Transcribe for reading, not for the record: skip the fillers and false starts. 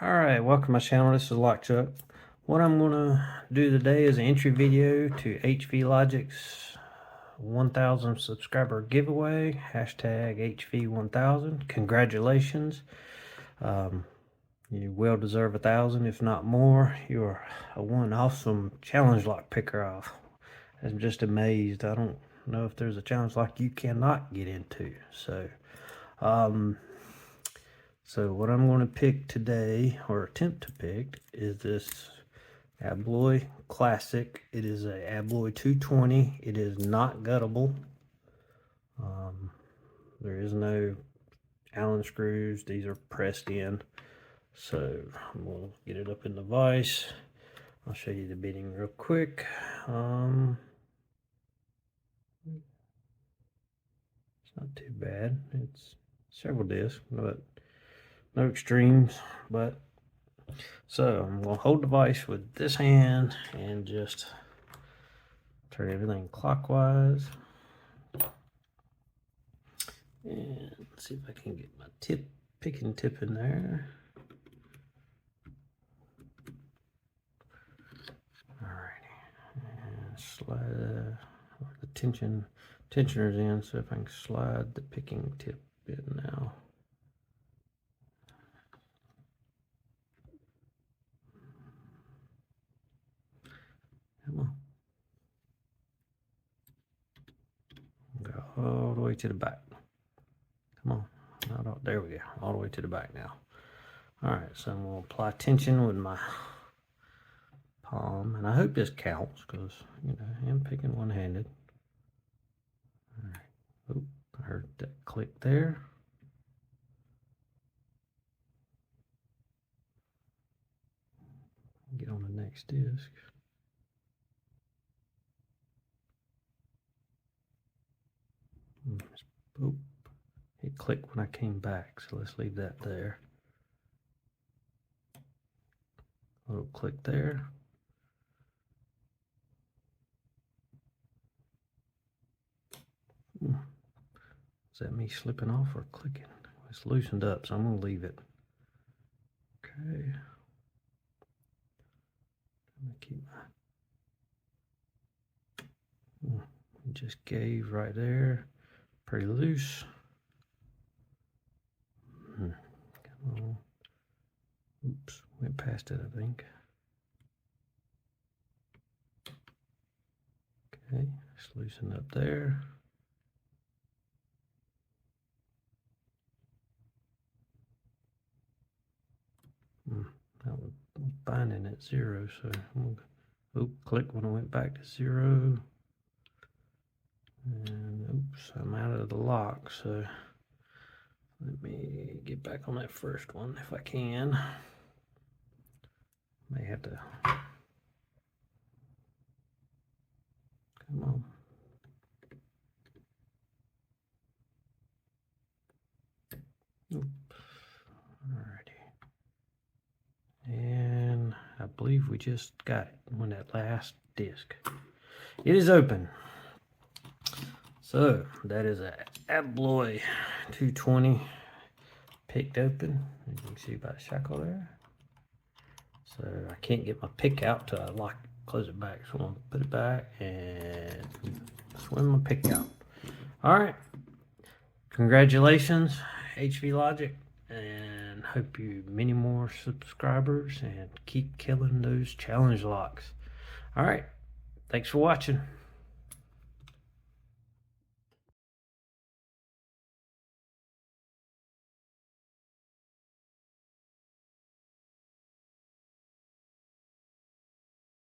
Alright, welcome to my channel. This is Lock Chuck. What I'm gonna do today is an entry video to HV Logic's 1000 subscriber giveaway. Hashtag HV1000. Congratulations. You well deserve 1,000, if not more. You're one awesome challenge lock picker. I'm just amazed. I don't know if there's a challenge lock you cannot get into. So what I'm going to pick today, or attempt to pick, is this Abloy Classic. It is a Abloy 220. It is not guttable. There is no Allen screws. These are pressed in. So I'm going to get it up in the vise. I'll show you the bitting real quick. It's not too bad. It's several discs, but no extremes. But so I'm going to hold the vise with this hand and just turn everything clockwise. And let's see if I can get my picking tip in there. Alrighty, and slide the tensioners in, so if I can slide the picking tip in now. Come on. Go all the way to the back. Come on. There we go. All the way to the back now. Alright, so I'm going to apply tension with my palm. And I hope this counts because, you know, I'm picking one-handed. Alright. Oop, I heard that click there. Get on the next disc. Oop. It clicked when I came back, so let's leave that there. A little click there. Is that me slipping off or clicking? It's loosened up, so I'm going to leave it. Okay. I'm going to keep my... It just gave right there. Pretty loose. Come on. Oops, went past it, I think. Okay, just loosen up there. That was binding at 0, so I'm gonna click when I went back to 0. And oops, I'm out of the lock, so let me get back on that first one if I can. May have to. Come on. Oops. Alrighty. And I believe we just got it on that last disc. It is open. So that is a Abloy 220 picked open. You can see by the shackle there. So I can't get my pick out till I close it back. So I'm gonna put it back and swing my pick out. All right. Congratulations, HV Logic, and hope you many more subscribers and keep killing those challenge locks. All right. Thanks for watching.